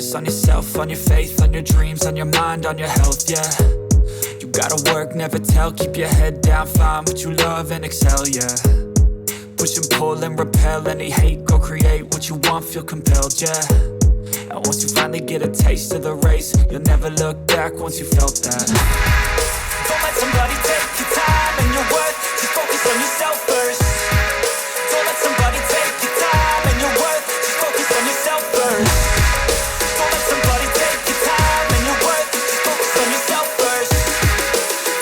focus on yourself, on your faith, on your dreams, on your mind, on your health, yeah. You gotta work, never tell, keep your head down, find what you love and excel, yeah. Push and pull and repel any hate, go create what you want, feel compelled, yeah. And once you finally get a taste of the race, you'll never look back once you felt that. Don't let somebody take your time and your worth, just focus on yourself first. Don't let somebody take your time and your worth, just focus on yourself first. Don't let somebody take your time and your worth, just focus on yourself first.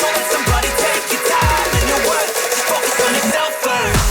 Don't let somebody take your time and your worth, just focus on yourself first.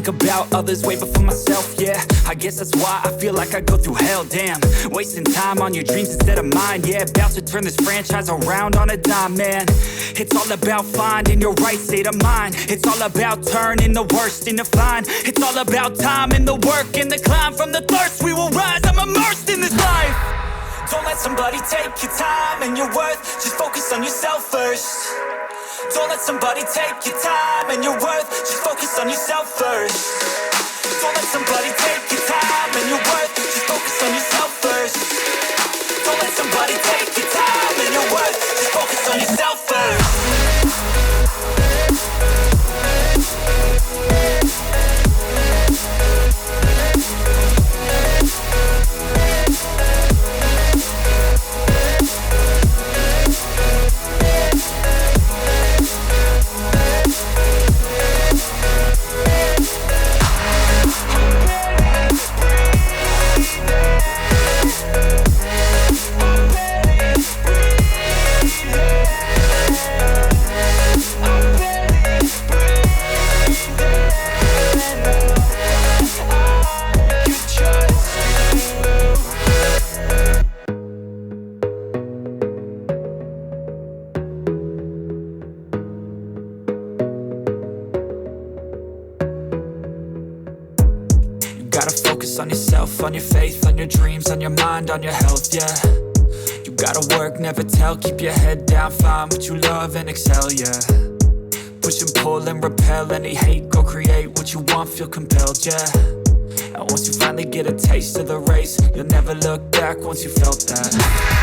About others way before myself, yeah. I guess that's why I feel like I go through hell, damn. Wasting time on your dreams instead of mine, yeah. About to turn this franchise around on a dime, man. It's all about finding your right state of mind. It's all about turning the worst into fine. It's all about time and the work and the climb. From the thirst we will rise, I'm immersed in this life. Don't let somebody take your time and your worth, just focus on yourself first. Don't let somebody take your time and your worth, just focus on yourself first. Don't let somebody take your time and your worth, just focus on yourself first. Don't let somebody take your time and your worth, just focus on yourself first. On yourself, on your faith, on your dreams, on your mind, on your health, yeah. You gotta work, never tell, keep your head down, find what you love and excel, yeah. Push and pull and repel any hate, go create what you want, feel compelled, yeah. And once you finally get a taste of the race, you'll never look back once you felt that.